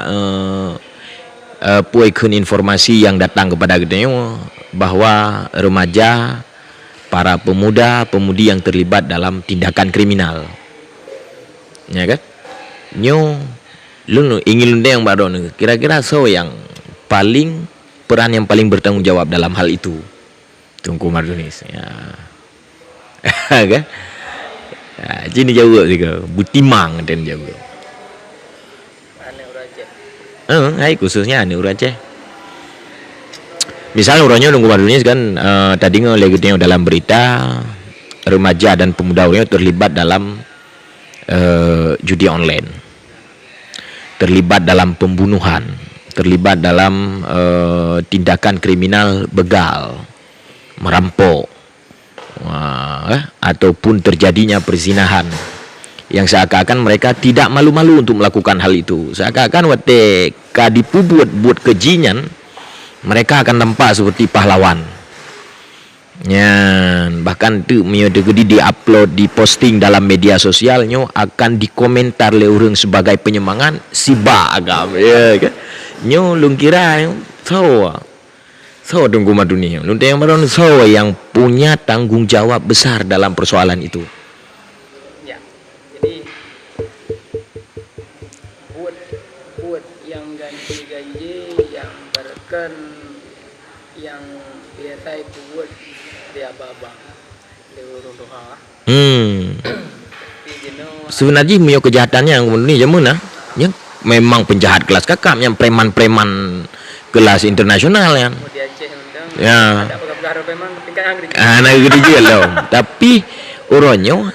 uh, puaikan informasi yang datang kepada kita bahwa remaja, para pemuda pemudi yang terlibat dalam tindakan kriminal, ya kan? Nyo lu ingin yang baru kira-kira so yang paling peran yang paling bertanggung jawab dalam hal itu Tungku Mardunis ya. Kan ya, jadi jauh juga butimang dan jauh hai khususnya ane Aceh. Misalnya urangnya Tungku Mardunis kan tadi ngelihatnya dalam berita remaja dan pemuda terlibat dalam judi online, terlibat dalam pembunuhan, terlibat dalam tindakan kriminal begal, merampok, ataupun terjadinya perzinahan yang seakan-akan mereka tidak malu-malu untuk melakukan hal itu. Seakan-akan waktu kadipu buat kejian, mereka akan nampak seperti pahlawan. Ya, bahkan tu di-upload, diposting dalam media sosialnya akan dikomentar oleh orang sebagai penyemangat si agam ya kan. Nyo lung kira so Tungku Maduni lung yang baru so yang punya tanggung jawab besar dalam persoalan itu. Ya. Jadi buat yang ganti-ganti yang berken yang biasa itu buat dia babang lewurung doa. Sebenarnya mio kejahatannya yang ini jamun yang memang penjahat kelas kakap yang preman-preman kelas internasional yang ya anak gede juga loh. Tapi uronyo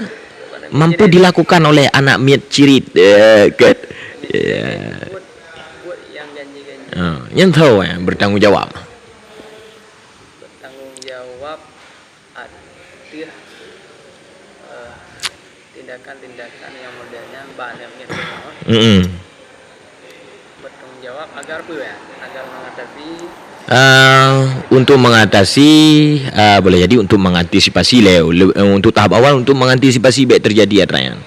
mampu dilakukan oleh anak miet cirit kan yang tahu ya bertanggung jawab tindakan-tindakan yang modelnya banyak bertanggung jawab agar mengatasi boleh jadi untuk mengantisipasi untuk tahap awal untuk mengantisipasi baik terjadi Rayan,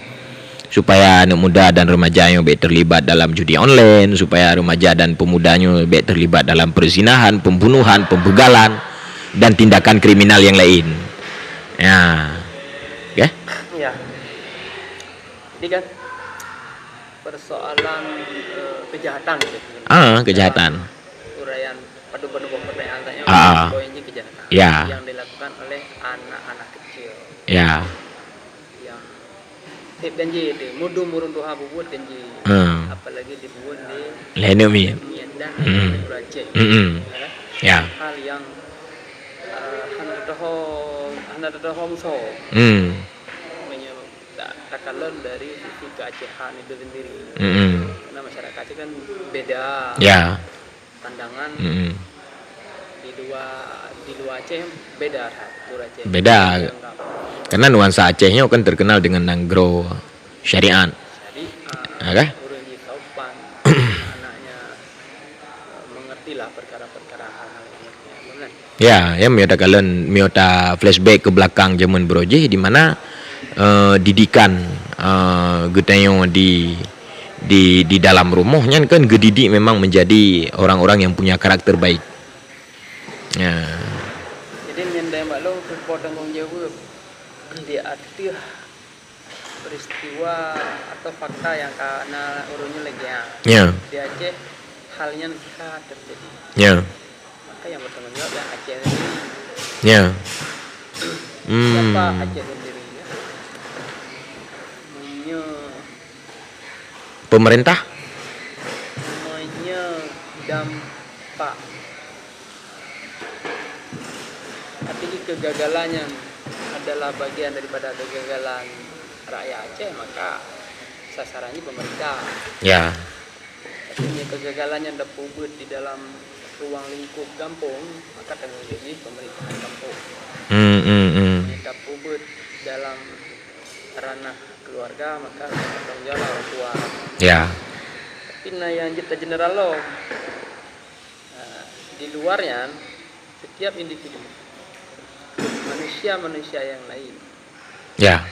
supaya anak muda dan remaja yang baik terlibat dalam judi online, supaya remaja dan pemudanya baik terlibat dalam perzinahan, pembunuhan, pembegalan dan tindakan kriminal yang lain ya. Okay? Ya. Jadi kan persoalan kejahatan gitu. Kejahatan. Uraian padu-padu pertanyaan poinnya kejahatan ya. Yang dilakukan oleh anak-anak kecil. Ya. Yang tip janji itu mudu murun doa buat janji. Apalagi dibuat di Lenumi dan Aceh. Ya. Hal yang hana dohom so. Takalan dari sisi keacehan itu sendiri. Karena masyarakat Aceh kan beda. Ya. Pandangan di luar Aceh beda Aceh. Beda. Karena nuansa Acehnya kan terkenal dengan nanggro syariat. Jadi, orang sopan, anaknya mengertilah perkara-perkara hal-hal ini. Ya, miota kalian miota flashback ke belakang zaman Broje di mana didikan getayong di dalam rumahnya kan gedidik memang menjadi orang-orang yang punya karakter baik. Ya. Jadi nyendai maklum tanggung jawab di arti peristiwa atau fakta yang karena urunnya lagi ya. Di Aceh halnya bisa terjadi. Ya. Maka yang bertanggung jawab yang Aceh sendiri. Ya. Siapa Aceh sendiri? Pemerintah dampak tapi kegagalannya adalah bagian daripada kegagalan rakyat Aceh, maka sasarannya pemerintah ya. Tapi kegagalannya ada publik di dalam ruang lingkup kampung, maka tanggung jawab pemerintahan kampung. Ada publik dalam ranah keluarga, maka tanggung jawab orang tua. Ya. Tapi yang kita general loh, di luarnya setiap individu, manusia yang lain, ya,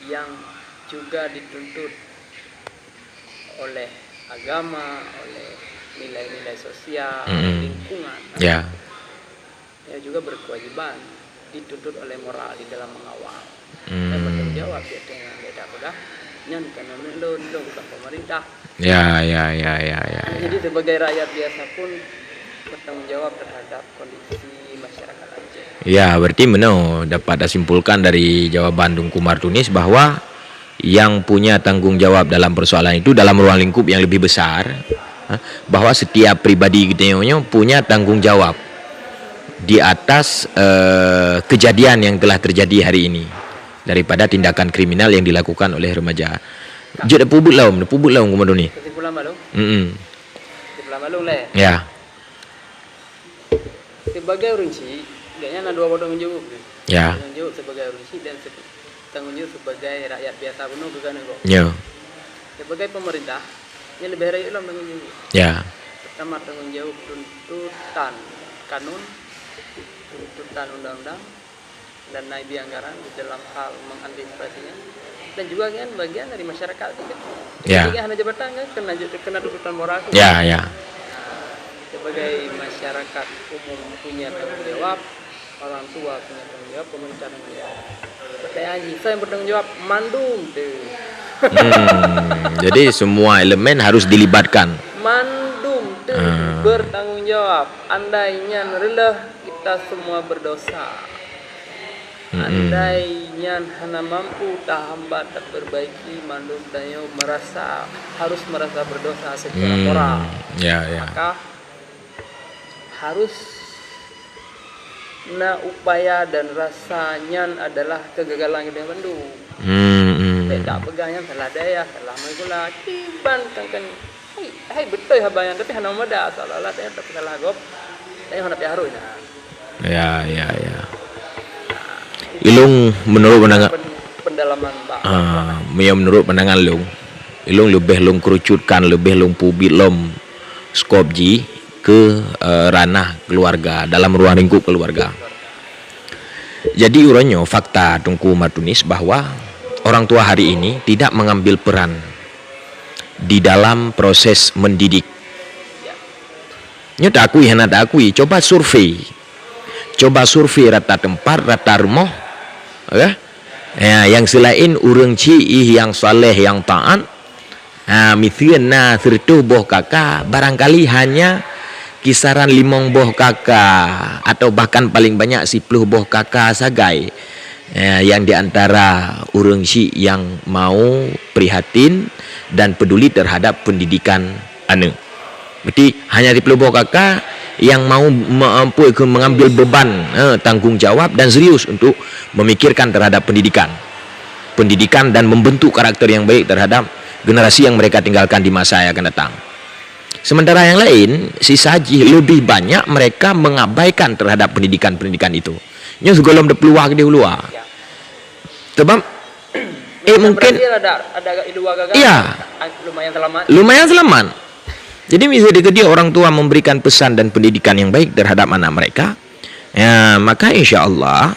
yang juga dituntut oleh agama, oleh nilai-nilai sosial, lingkungan. Ya. Ya juga berkewajiban dituntut oleh moral di dalam mengawal. Dan bertanggung jawab dia dengan beda udah nyanyikan lo bukan pemerintah. Ya. Jadi sebagai rakyat biasa pun bertanggung jawab terhadap kondisi masyarakat Aceh. Ya, berarti dapat disimpulkan dari jawaban Tungku Martunis bahwa yang punya tanggung jawab dalam persoalan itu dalam ruang lingkup yang lebih besar, bahwa setiap pribadi gitu punya tanggung jawab di atas kejadian yang telah terjadi hari ini daripada tindakan kriminal yang dilakukan oleh remaja. Jadi pubut laum komando ni. Kesimpulan malu. Kesimpulan malu le. Ya. Sebagai Urunsi, kayaknya ada dua tanggung jawab. Ya. Tanggung jawab sebagai Urunsi dan tanggung jawab sebagai rakyat biasa penuh juga nego. Ya. Sebagai pemerintah, ini lebih rakyat lah tanggung jawab. Ya. Pertama tanggung jawab tuntutan kanun, tuntutan undang-undang dan naib anggaran di dalam hal mengantisipasinya, dan juga kan bagian dari masyarakat juga. Ya. Jadi hanya jabatan kan kena tuntutan moral. Ya. Sebagai masyarakat umum punya tanggung jawab, orang tua punya tanggung jawab, pemerintah tanggung jawab. Pertanyaan saya yang bertanggung jawab mandum tuh. Jadi semua elemen harus dilibatkan. Mandum tuh bertanggung jawab. Andainya rendah kita semua berdosa. Andainya hana mampu tak hambat tak perbaiki mandum dayo harus merasa berdosa secara moral. Ya. Maka harus upaya dan rasanya adalah kegagalan yang bandung. Tak pegangnya salah daya, salah megula, tiban kan. Hai betul habayan tapi hana mada salah daya tak salah gop. Daya hana piharunya. Ya. Ilung menurut pandangan pendalaman Pak. Menurut pandangan Ilung lebih kerucutkan, lebih pubit skop ji ke ranah keluarga, dalam ruang lingkup keluarga. Jadi uronyo fakta Tungku Martunis bahwa orang tua hari ini tidak mengambil peran di dalam proses mendidik. Nyo tak akui, coba survei rata tempat, rata rumah, yang selain urang ciih yang saleh yang taat, mithieun sertuh boh kakak barangkali hanya kisaran 5 boh kakak atau bahkan paling banyak 10 boh kakak sagai yang diantara urang ci yang mau prihatin dan peduli terhadap pendidikan anu. Berarti hanya 10 boh kakak yang mau mengambil beban tanggung jawab dan serius untuk memikirkan terhadap pendidikan dan membentuk karakter yang baik terhadap generasi yang mereka tinggalkan di masa yang akan datang. Sementara yang lain, sisaji lebih banyak mereka mengabaikan terhadap pendidikan itu. Nya segolom de peluang di luar. Sebab mungkin ada dua gagal. Iya. Lumayan selamat. Jadi misalnya dia orang tua memberikan pesan dan pendidikan yang baik terhadap anak mereka, ya, maka insya Allah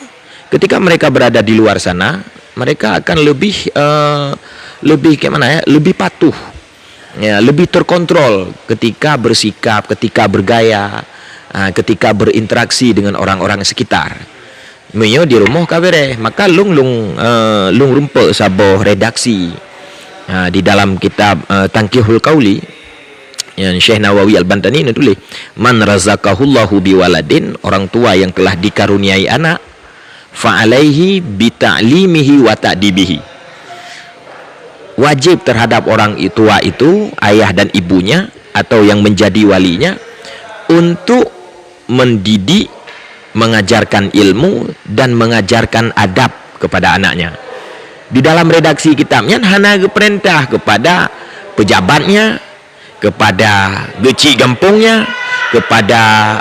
ketika mereka berada di luar sana, mereka akan lebih lebih patuh, ya, lebih terkontrol ketika bersikap, ketika bergaya, ketika berinteraksi dengan orang-orang sekitar. Menyo di rumah kabere, maka lung rumput saboh redaksi di dalam kitab Tangkihul Qauli. Yang Syekh Nawawi Al-Bantani ini tulis, man razaqahullahu biwaladin, orang tua yang telah dikaruniai anak, fa'alaihi bita'limihi wa ta'dibihi, wajib terhadap orang tua itu, ayah dan ibunya atau yang menjadi walinya, untuk mendidik, mengajarkan ilmu dan mengajarkan adab kepada anaknya. Di dalam redaksi kitabnya hana perintah kepada pejabatnya, kepada geci gampungnya, kepada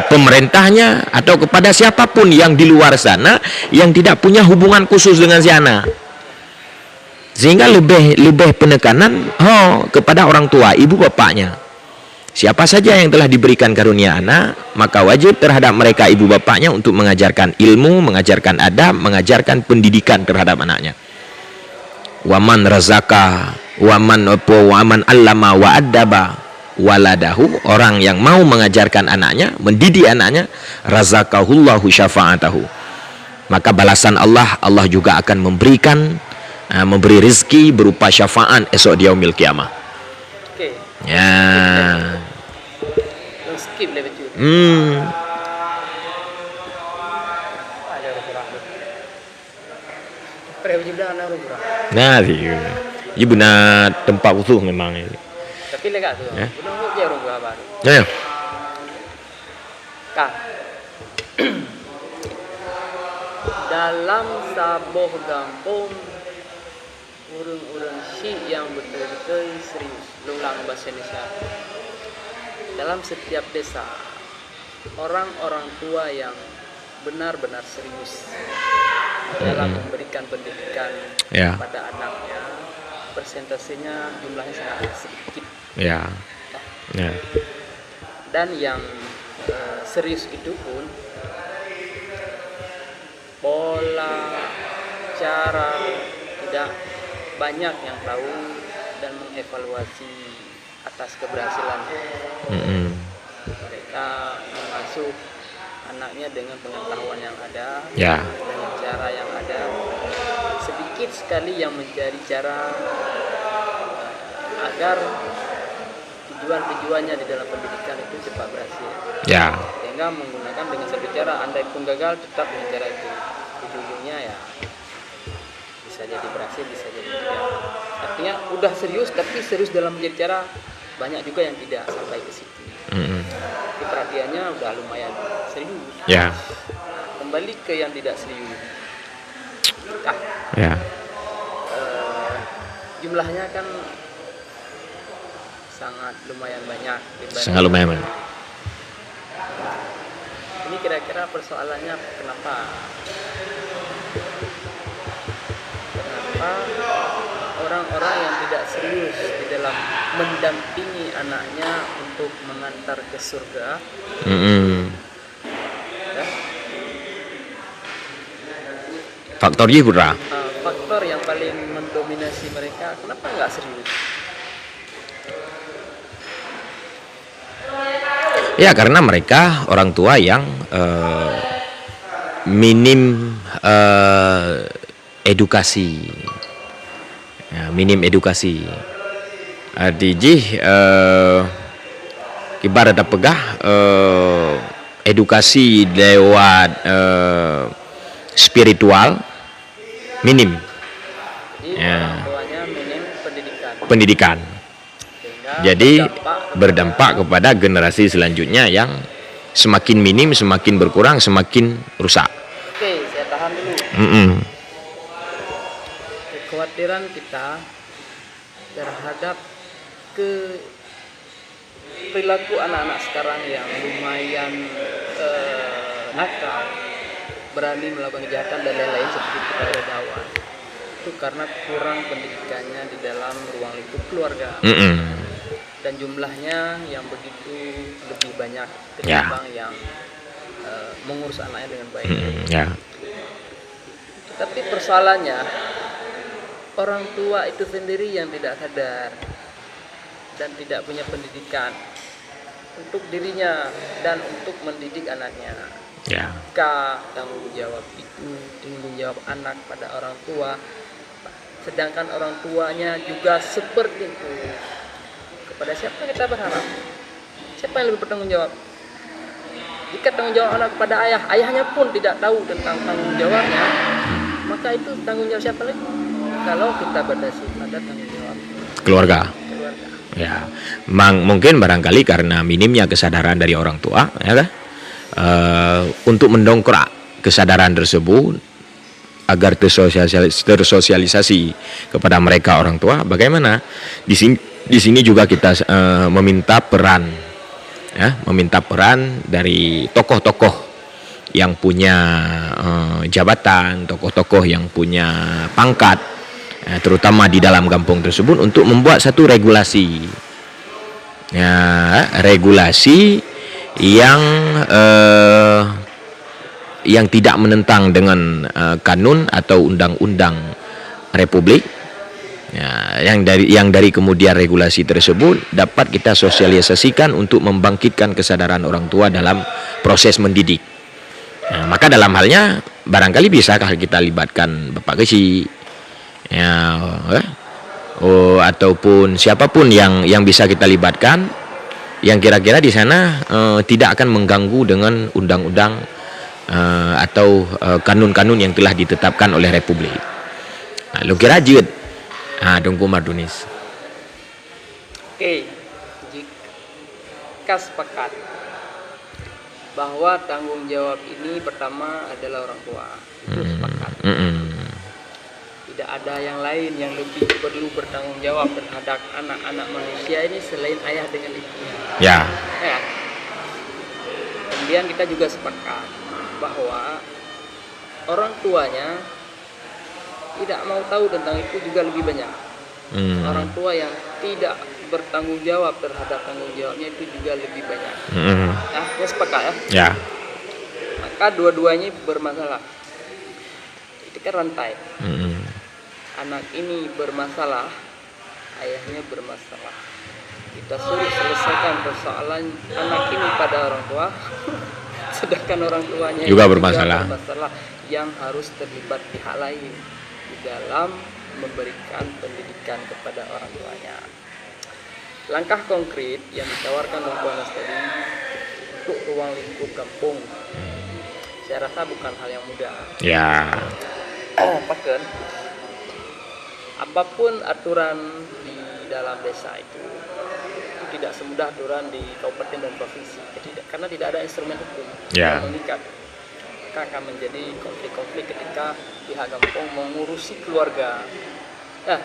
pemerintahnya, atau kepada siapapun yang di luar sana yang tidak punya hubungan khusus dengan si anak. Sehingga lebih penekanan kepada orang tua, ibu bapaknya. Siapa saja yang telah diberikan karunia anak, maka wajib terhadap mereka ibu bapaknya untuk mengajarkan ilmu, mengajarkan adab, mengajarkan pendidikan terhadap anaknya. Waman razaka Waman allama wa addaba waladahu, orang yang mau mengajarkan anaknya, mendidik anaknya, razaqahullahu syafa'atahu, maka balasan Allah juga akan memberi rezeki berupa syafaat esok di yaumil kiamah. Oke. Ya. Skip lebih cuy. Ada orang pernah juga anak orang. Nah, ini benar tempat khusus memang ini. Tapi lega tuh. Ya. Udah kok dia orang baru. Ya. Kak. Dalam saboh gampung urang-urang si yang betul-betul serius lulang bahasa Indonesia. Dalam setiap desa, orang-orang tua yang benar-benar serius dalam memberikan pendidikan pada anaknya, persentasenya jumlahnya sangat sedikit. Ya. Ya. Dan yang serius itu pun pola, cara tidak banyak yang tahu dan mengevaluasi atas keberhasilan. Mereka mengasuh anaknya dengan pengetahuan yang ada, dengan cara yang ada. Sedikit sekali yang mencari cara agar tujuannya di dalam pendidikan itu cepat berhasil. Sehingga menggunakan dengan satu cara, andai pun gagal tetap dengan cara itu. Ujung-ujungnya ya bisa jadi berhasil, bisa jadi tidak. Artinya udah serius, tapi serius dalam menjadi cara banyak juga yang tidak sampai ke situ. Tapi perhatiannya udah lumayan serius. Kembali ke yang tidak serius. Jumlahnya kan sangat lumayan banyak. Sangat lumayan banyak. Ini kira-kira persoalannya kenapa orang-orang yang tidak serius di dalam mendampingi anaknya untuk mengantar ke surga. Faktornya berapa? Faktor yang paling mendominasi mereka, kenapa nggak serius? Ya, karena mereka orang tua yang minim edukasi. Minim edukasi. Ibarat pegah edukasi lewat spiritual minim. Orang tuanya minim pendidikan. Jadi berdampak kepada generasi selanjutnya yang semakin minim, semakin berkurang, semakin rusak. Oke, saya tahan dulu. Kekhawatiran kita terhadap perilaku anak-anak sekarang yang lumayan nakal, berani melakukan kejahatan dan lain-lain seperti kita dakwah, itu karena kurang pendidikannya di dalam ruang lingkup keluarga. Dan jumlahnya yang begitu lebih banyak ketimbang yang mengurus anaknya dengan baik. Tapi persoalannya orang tua itu sendiri yang tidak sadar dan tidak punya pendidikan untuk dirinya dan untuk mendidik anaknya. Jika tanggung jawab itu tanggung jawab anak pada orang tua, sedangkan orang tuanya juga seperti itu, kepada siapa kita berharap? Siapa yang lebih bertanggung jawab? Jika tanggung jawab anak kepada ayah, ayahnya pun tidak tahu tentang tanggung jawabnya, maka itu tanggung jawab siapa lagi? Kalau kita berdasar pada tanggung jawab keluarga. Mungkin barangkali karena minimnya kesadaran dari orang tua, untuk mendongkrak kesadaran tersebut agar tersosialisasi kepada mereka orang tua. Bagaimana? Di sini juga kita meminta peran dari tokoh-tokoh yang punya jabatan, tokoh-tokoh yang punya pangkat, terutama di dalam kampung tersebut, untuk membuat satu regulasi, regulasi yang tidak menentang dengan kanun atau undang-undang Republik, Ya, yang dari kemudian regulasi tersebut dapat kita sosialisasikan untuk membangkitkan kesadaran orang tua dalam proses mendidik. Nah, maka dalam halnya barangkali bisakah kita libatkan Bapak Kesi, ya, ataupun siapapun yang bisa kita libatkan, yang kira-kira di sana tidak akan mengganggu dengan undang-undang atau kanun-kanun yang telah ditetapkan oleh Republik. Nah, lu kira jid, Dungku Mardunis. Oke, jika sepakat bahwa tanggung jawab ini pertama adalah orang tua, itu sepakat. Tidak ada yang lain yang lebih perlu bertanggung jawab terhadap anak-anak manusia ini selain ayah dengan ibunya. Ya. Ya. Kemudian kita juga sepakat bahwa orang tuanya tidak mau tahu tentang itu juga lebih banyak. Orang tua yang tidak bertanggung jawab terhadap tanggung jawabnya itu juga lebih banyak. Nah, ya sepakat ya. Ya. Maka dua-duanya bermasalah. Itu kan rantai. Anak ini bermasalah, ayahnya bermasalah. Kita suruh selesaikan persoalan anak ini pada orang tua, sedangkan orang tuanya juga bermasalah yang harus terlibat pihak lain di dalam memberikan pendidikan kepada orang tuanya. Langkah konkret yang ditawarkan oleh Buanas tadi untuk ruang lingkup kampung, saya rasa bukan hal yang mudah. Ya. Bahkan apapun aturan di dalam desa itu tidak semudah aturan di kabupaten dan provinsi, karena tidak ada instrumen hukum yang mengikat. Maka akan menjadi konflik-konflik ketika pihak kampung mengurusi keluarga. Nah,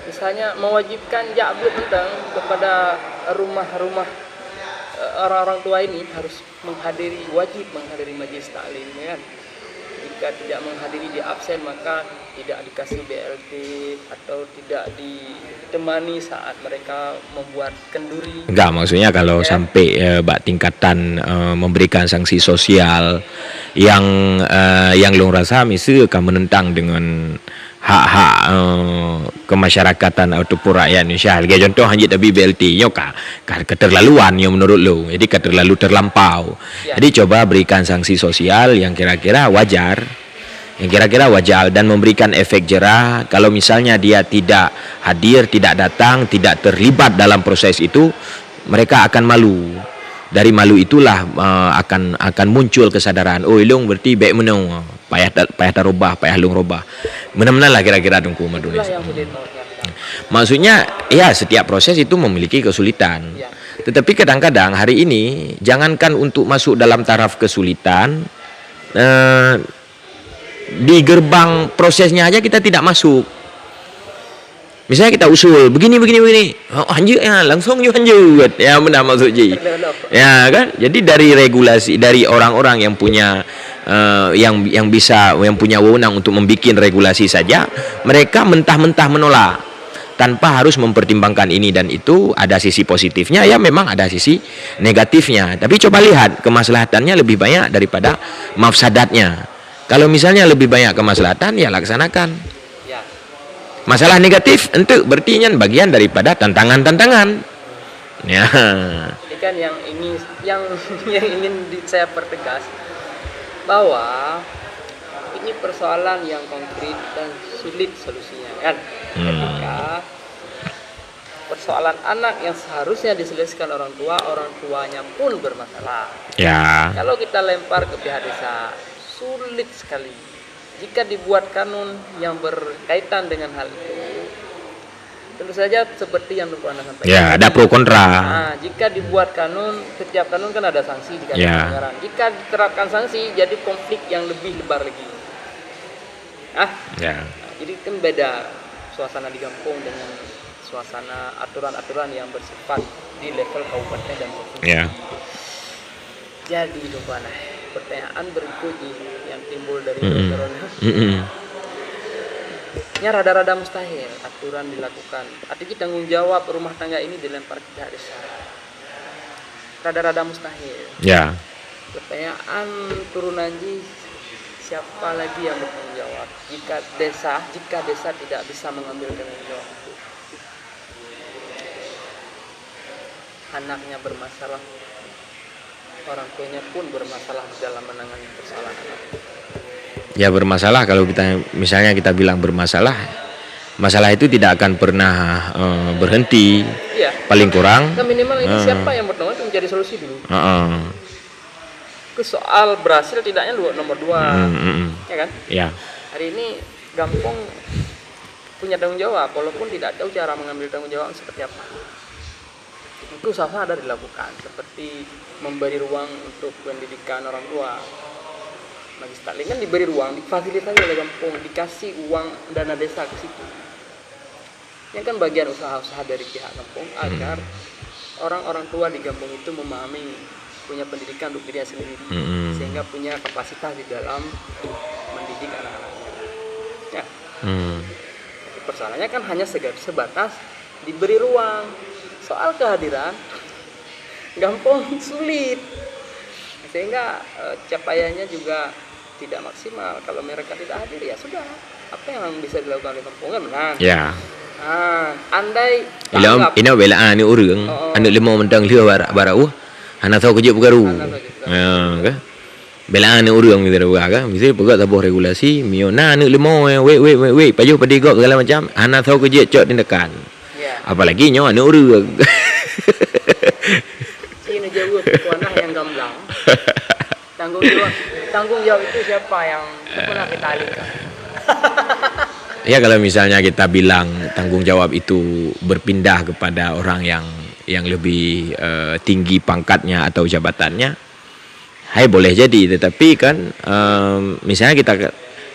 misalnya mewajibkan jabut tentang kepada rumah-rumah orang-orang tua ini harus wajib menghadiri majelis taklim, kan? Jika tidak menghadiri, di absen, maka tidak dikasih BLT atau tidak ditemani saat mereka membuat kenduri. Enggak, maksudnya kalau sampai tingkatan memberikan sanksi sosial yang long rasa mesti akan menentang dengan hak-hak kemasyarakatan ataupun rakyat Indonesia. Sebagai contoh hanya tapi BLT nyoka keterlaluan yang menurut lo, jadi terlampau. Jadi coba berikan sanksi sosial yang kira-kira wajar, dan memberikan efek jerah. Kalau misalnya dia tidak hadir, tidak datang, tidak terlibat dalam proses itu, mereka akan malu. Dari malu itulah akan muncul kesadaran, oh ilung berarti baik menang, payah tarubah, payah lung robah. Benar-benar lah kira-kira Dungku Mardunis. Maksudnya ya setiap proses itu memiliki kesulitan. Tetapi kadang-kadang hari ini jangankan untuk masuk dalam taraf kesulitan, di gerbang prosesnya aja kita tidak masuk. Misalnya kita usul begini, anjir ya langsung anjir, ya benar maksud Ji. Ya kan? Jadi dari regulasi, dari orang-orang yang punya yang punya wewenang untuk membuat regulasi saja, mereka mentah-mentah menolak tanpa harus mempertimbangkan ini dan itu. Ada sisi positifnya, ya memang ada sisi negatifnya. Tapi coba lihat kemaslahatannya lebih banyak daripada mafsadatnya. Kalau misalnya lebih banyak kemaslahatan, ya laksanakan. Masalah negatif itu berarti bagian daripada tantangan-tantangan. Ya. Ini kan yang ingin saya pertegas bahwa ini persoalan yang konkret dan sulit solusinya, kan? Ketika persoalan anak yang seharusnya diselesaikan orang tuanya pun bermasalah. Ya. Kalau kita lempar ke pihak desa, sulit sekali. Jika dibuat kanun yang berkaitan dengan hal itu, tentu saja seperti yang Anda sampaikan. Ya, ada pro kontra. Nah, jika dibuat kanun, setiap kanun kan ada sanksi jika ada pelanggaran. Jika diterapkan sanksi, jadi konflik yang lebih lebar lagi. Jadi kan beda suasana di kampung dengan suasana aturan-aturan yang bersifat di level kabupaten dan provinsi. Jadi pertanyaan berikutnya yang timbul dari nya rada-rada mustahil aturan dilakukan. Artinya tanggung jawab rumah tangga ini dilempar ke pihak desa. Rada-rada mustahil. Ya. Pertanyaan turun anji siapa lagi yang bertanggung jawab jika desa tidak bisa mengambil tanggung jawab itu? Anaknya bermasalah, orang tuanya pun bermasalah dalam menangani persoalan anak. Ya bermasalah kalau misalnya kita bilang bermasalah, masalah itu tidak akan pernah berhenti. Iya. Paling kurang. Kan minimal ini siapa yang bertanggung jawab itu menjadi solusi dulu. Ke soal berhasil tidaknya nomor 2, ya kan? Ya. Hari ini Gampong punya tanggung jawab, walaupun tidak tahu cara mengambil tanggung jawab seperti apa. Itu usaha ada dilakukan, seperti memberi ruang untuk pendidikan orang tua. Magis Taklim kan diberi ruang, difasilitasi oleh Gampong, dikasih uang dana desa ke situ. Yang kan bagian usaha-usaha dari pihak Gampong agar orang-orang tua di Gampong itu memahami, punya pendidikan untuk dirinya sendiri, sehingga punya kapasitas di dalam mendidik anak-anaknya. Ya. Persoalannya kan hanya sebatas diberi ruang. Soal kehadiran Gampong sulit, sehingga capaiannya juga tidak maksimal. Kalau mereka tidak hadir, ya sudah, apa yang bisa dilakukan oleh Gampong kan benar. Ya. Andai ina belaan ni urang anu lima mentang liu barau ana tahu kerja pergaru ka belaan ni urang gitu ka mesti pegak tabuh regulasi mio na anu lima we pajuh padigok segala macam ana tahu kerja cok tindakan. Apalagi nyo anu urang ini jauh kuanah yang gamblang. Tanggung jawab itu siapa yang pernah kita alihkan? Ya kalau misalnya kita bilang tanggung jawab itu berpindah kepada orang yang lebih tinggi pangkatnya atau jabatannya, boleh jadi. Tetapi kan misalnya kita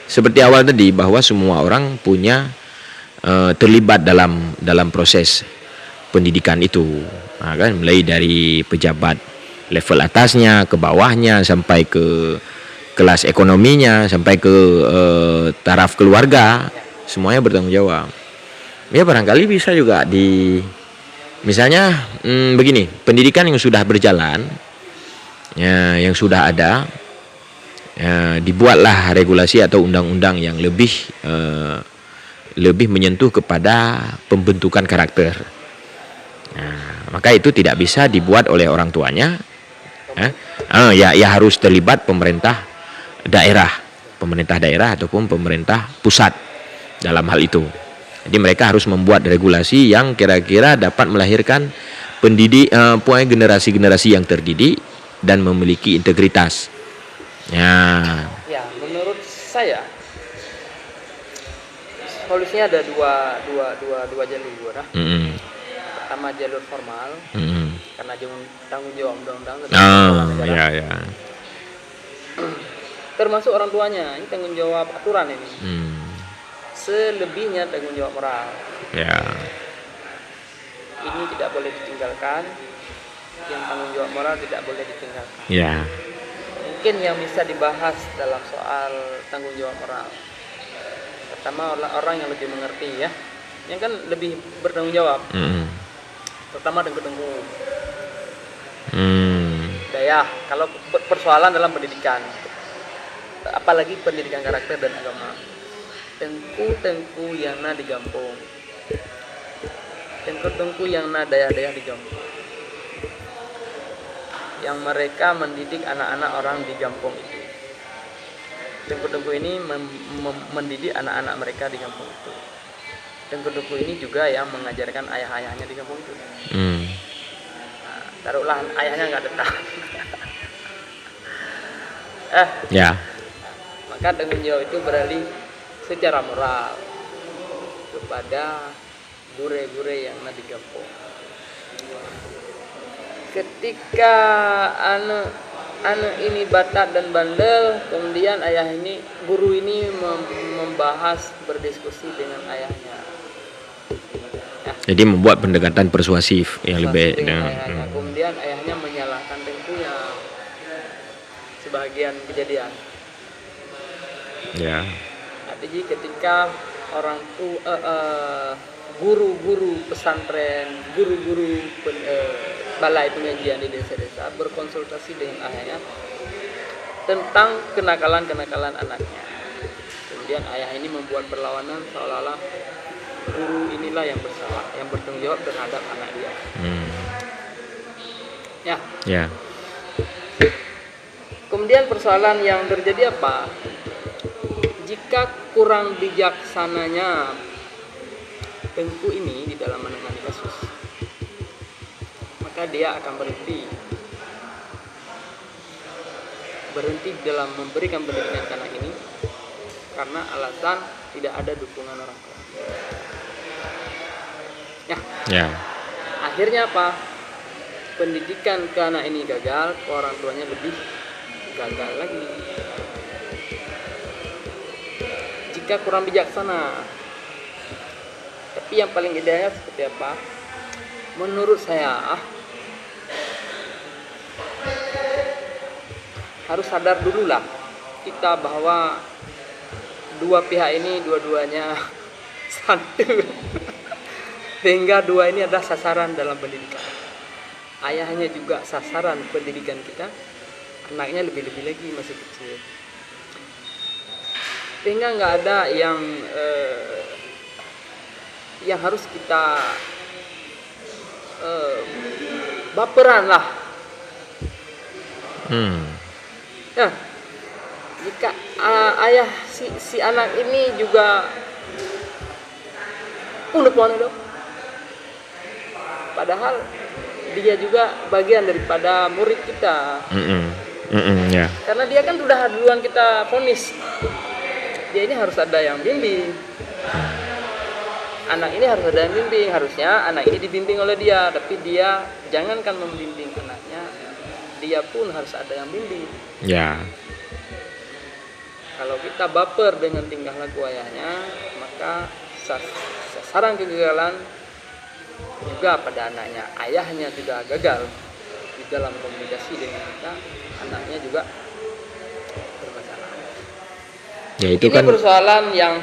seperti awal tadi bahwa semua orang punya terlibat dalam proses pendidikan itu, kan mulai dari pejabat level atasnya ke bawahnya sampai ke kelas ekonominya sampai ke taraf keluarga. Semuanya bertanggung jawab. Ya barangkali bisa juga misalnya begini, pendidikan yang sudah berjalan, ya, yang sudah ada, ya, dibuatlah regulasi atau undang-undang yang lebih menyentuh kepada pembentukan karakter. Nah, maka itu tidak bisa dibuat oleh orang tuanya. Ya harus terlibat pemerintah daerah ataupun pemerintah pusat dalam hal itu. Jadi mereka harus membuat regulasi yang kira-kira dapat melahirkan generasi-generasi yang terdidik dan memiliki integritas. Ya, menurut saya solusinya ada dua jalur. Pertama jalur formal, karena tanggung jawab undang-undang. Ya. Termasuk orang tuanya, ini tanggung jawab aturan ini. Selebihnya tanggung jawab moral. Ya. Ini tidak boleh ditinggalkan. Yang tanggung jawab moral tidak boleh ditinggalkan. Ya. Mungkin yang bisa dibahas dalam soal tanggung jawab moral. Pertama orang yang lebih mengerti ya, yang kan lebih bertanggung jawab. Pertama dengku. Daya, kalau persoalan dalam pendidikan, apalagi pendidikan karakter dan agama. Tengku yang na di Gampong, tengku yang na daya-daya di Gampong, yang mereka mendidik anak-anak orang di Gampong itu. Tengku ini mendidik anak-anak mereka di Gampong itu. Tengku ini juga yang mengajarkan ayah-ayahnya di Gampong itu. Taruhlah ayahnya nggak datang. Ya. Maka tanggung jawab itu beralih secara moral kepada gure-gure yang ada di Gampong. Ketika anak ini batat dan bandel, kemudian guru ini membahas, berdiskusi dengan ayahnya. Jadi membuat pendekatan persuasif yang lebih. Kemudian ayahnya menyalahkan tengkunya sebagian kejadian. Ya. Jadi ketika orang guru-guru pesantren, guru-guru balai pengajian di desa-desa berkonsultasi dengan ayahnya, tentang kenakalan-kenakalan anaknya. Kemudian ayah ini membuat perlawanan seolah-olah guru inilah yang bersalah, yang bertanggung jawab terhadap anak dia. Ya. Ya. Kemudian persoalan yang terjadi apa? Jika kurang bijaksananya Tengku ini di dalam menangani kasus, maka dia akan berhenti dalam memberikan pendidikan ke anak ini karena alasan tidak ada dukungan orang tua. Ya. Akhirnya apa? Pendidikan ke anak ini gagal, ke orang tuanya lebih gagal lagi. Jika kurang bijaksana. Tapi yang paling idealnya seperti apa? Menurut saya harus sadar dulu lah kita bahwa dua pihak ini dua-duanya satu. Sehingga dua ini adalah sasaran dalam pendidikan. Ayahnya juga sasaran pendidikan kita, anaknya lebih-lebih lagi masih kecil. Sehingga nggak ada yang harus kita baperan lah. Ya, jika ayah si anak ini juga unek itu, padahal dia juga bagian daripada murid kita. Ya. Karena dia kan sudah duluan kita vonis, dia ini harus ada yang bimbing. Anak ini harus ada yang bimbing, harusnya anak ini dibimbing oleh dia, tapi dia jangankan membimbing anaknya, dia pun harus ada yang bimbing. Ya. Kalau kita baper dengan tingkah laku ayahnya, maka sasaran kegagalan juga pada anaknya. Ayahnya sudah gagal di dalam komunikasi dengan kita, anaknya juga bermasalah. Ya, itu ini kan persoalan yang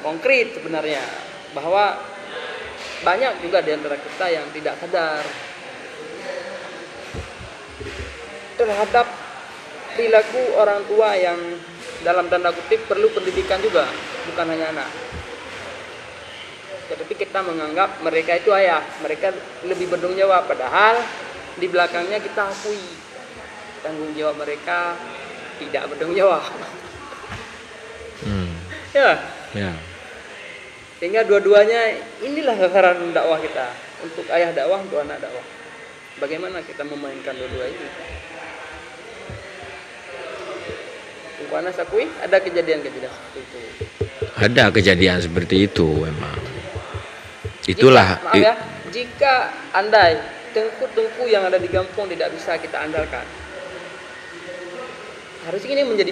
konkret sebenarnya, bahwa banyak juga di antara kita yang tidak sadar terhadap perilaku orang tua yang dalam tanda kutip perlu pendidikan juga, bukan hanya anak. Tetapi kita menganggap mereka itu ayah, mereka lebih bertanggung jawab, padahal di belakangnya kita akui tanggung jawab mereka tidak bertanggung jawab. Ya. Sehingga dua-duanya inilah sasaran dakwah kita, untuk ayah dakwah, untuk anak dakwah. Bagaimana kita memainkan dua-dua itu? Karena sakui ada kejadian-kejadian seperti itu. Ada kejadian seperti itu memang. Itulah. Jika andai tengku-tengku yang ada di kampung tidak bisa kita andalkan, harusnya ini menjadi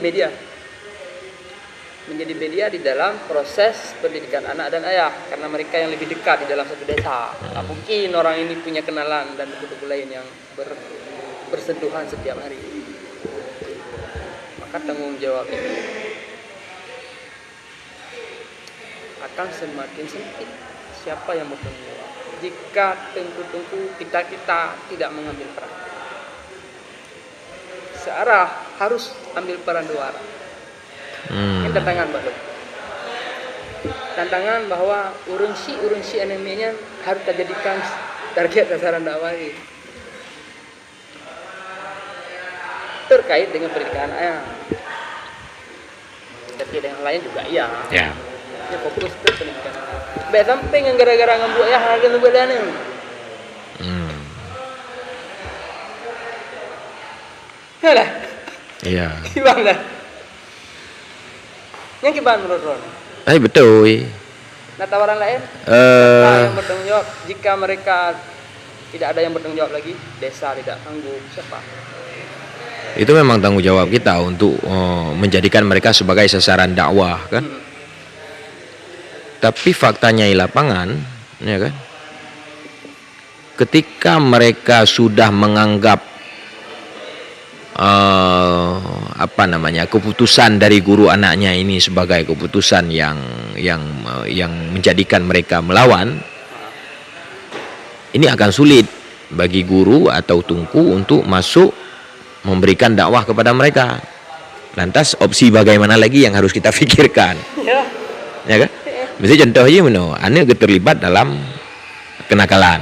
media di dalam proses pendidikan anak dan ayah, karena mereka yang lebih dekat di dalam satu desa. Tak mungkin orang ini punya kenalan dan buku-buku lain yang bersentuhan setiap hari. Maka tanggung jawab ini akan semakin sempit. Siapa yang bertanggung jawab jika tengku-tengku kita tidak mengambil peran? Searah harus ambil peran dua arah. Ini tantangan Mbak Luk. Tantangan bahwa urunsi anemenya harus dijadikan target sasaran dakwah ini. Terkait dengan pendidikan ayah. Terkait dengan lain juga iya. Ya. Ini fokus ke pendidikan ayah. Baik sampai yang gara-gara ngambil ayah harga ngambil dana. Yalah. Iya. Gimana? Yang gimana menurut Ron? Betul. Nah, tawaran lain? Yang bertanggung jawab. Jika mereka tidak ada yang bertanggung jawab lagi, desa tidak sanggup, siapa? Itu memang tanggung jawab kita untuk menjadikan mereka sebagai sasaran dakwah, kan? Tapi faktanya di lapangan, ya kan? Ketika mereka sudah menganggap keputusan dari guru anaknya ini sebagai keputusan yang menjadikan mereka melawan, ini akan sulit bagi guru atau tungku untuk masuk memberikan dakwah kepada mereka. Lantas opsi bagaimana lagi yang harus kita pikirkan? Ya. Ya kan? Misalnya contoh aja anak terlibat dalam kenakalan.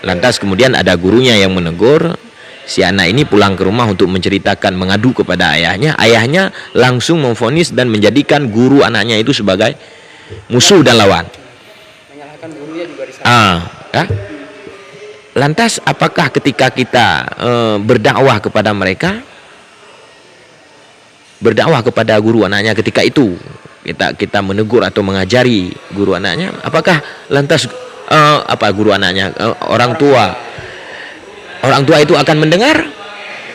Lantas kemudian ada gurunya yang menegur, si anak ini pulang ke rumah untuk menceritakan, mengadu kepada ayahnya. Ayahnya langsung memvonis dan menjadikan guru anaknya itu sebagai musuh dan lawan. Menyalahkan gurunya juga di sana. Ya? Lantas apakah ketika kita berdakwah kepada mereka, berdakwah kepada guru anaknya ketika itu, kita menegur atau mengajari guru anaknya, apakah lantas guru anaknya, orang tua itu akan mendengar,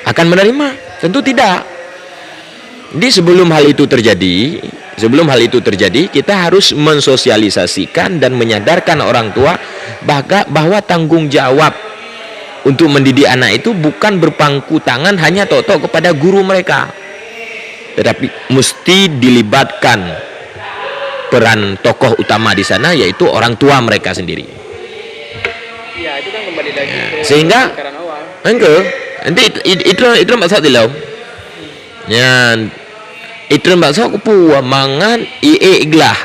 akan menerima? Tentu tidak. Jadi sebelum hal itu terjadi, kita harus mensosialisasikan dan menyadarkan orang tua bahwa tanggung jawab untuk mendidik anak itu bukan berpangku tangan hanya tok-tok kepada guru mereka, tetapi mesti dilibatkan peran tokoh utama di sana, yaitu orang tua mereka sendiri. Ya, itu kan kembali lagi ke Sehingga pemikiran awal. nanti itu maksud dia. Ya, itu maksud aku mangan iglah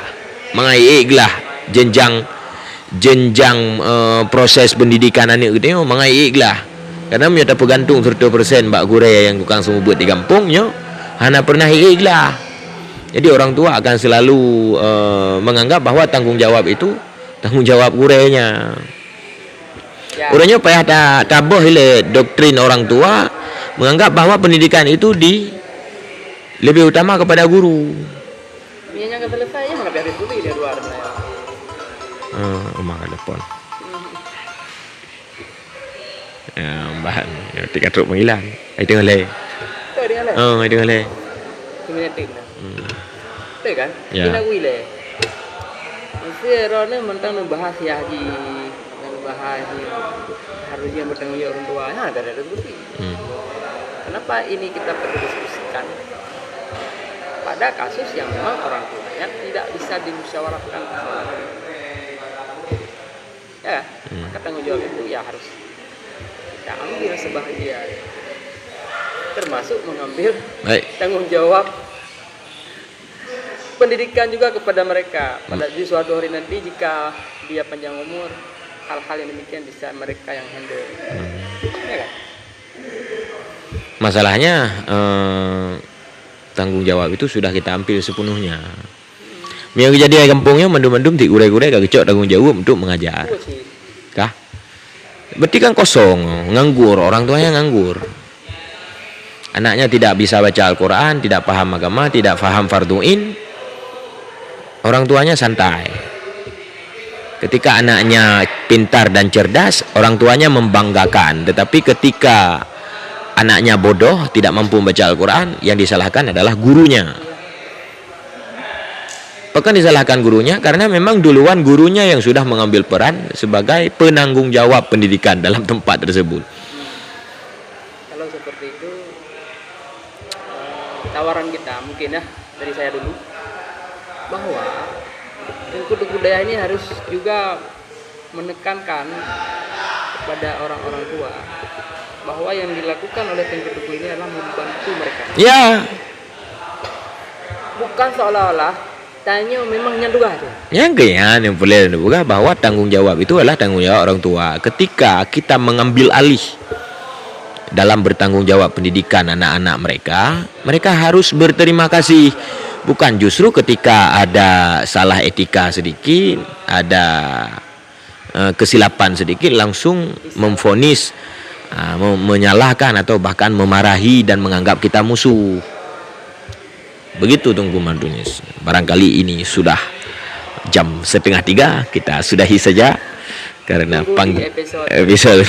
jenjang proses pendidikan anak gitu mangan iglah. Karena menyata bergantung 100% mbak gure yang tukang semua buat di kampungnya, hana pernah iglah. Jadi orang tua akan selalu menganggap bahwa tanggung jawab itu tanggung jawab gurenya. Ya. Urangnya payah taboh ile doktrin orang tua menganggap bahwa pendidikan itu lebih utama kepada guru. Mianya nggak selesai ya nggak biarin dulu di luar ya. Rumah telepon. Ya, bahan. Ya, tiga truk menghilang. Itu ngale. Tuh dia lah. Itu ngale. Kinetik lah. Tuh kan? Ya. Kita wile. Mesti rone mentang membahas ya haji, membahas harusnya bertanggung jawab orang tua. Nah, ada diskusi. Kenapa ini kita perlu diskusikan? Pada kasus yang memang orang tuanya tidak bisa dimusyawarahkan. Ya, maka tanggung jawab itu ya harus kita ambil sebahagian, termasuk mengambil tanggung jawab pendidikan juga kepada mereka. Pada di suatu hari nanti jika dia panjang umur, hal-hal yang demikian bisa mereka yang handle. Ya kan? Masalahnya tanggung jawab itu sudah kita ambil sepenuhnya. Yang kejadian kampungnya mendum-mendum di urai-urai gak kecok tanggung jawab untuk mengajar. Kah? Berarti kan kosong, nganggur, orang tuanya nganggur. Anaknya tidak bisa baca Al-Quran, tidak paham agama, tidak paham fardu'in. Orang tuanya santai. Ketika anaknya pintar dan cerdas, orang tuanya membanggakan. Tetapi ketika anaknya bodoh, tidak mampu membaca Al-Quran, yang disalahkan adalah gurunya. Bahkan disalahkan gurunya karena memang duluan gurunya yang sudah mengambil peran sebagai penanggung jawab pendidikan dalam tempat tersebut. Kalau seperti itu, tawaran kita mungkin ya dari saya dulu, bahwa Lingkup budaya ini harus juga menekankan kepada orang-orang tua bahwa yang dilakukan oleh Lingkup ini adalah membantu mereka. Ya. Bukan seolah-olah tanya memang nyanduga tu. Yang boleh dibuka bahwa tanggung jawab itu adalah tanggung jawab orang tua. Ketika kita mengambil alih dalam bertanggung jawab pendidikan anak-anak mereka, mereka harus berterima kasih. Bukan justru ketika ada salah etika sedikit, ada kesilapan sedikit langsung memvonis, menyalahkan atau bahkan memarahi dan menganggap kita musuh. Begitu Tunggu Mandunis. Barangkali ini sudah jam 2:30, kita sudahi saja karena episode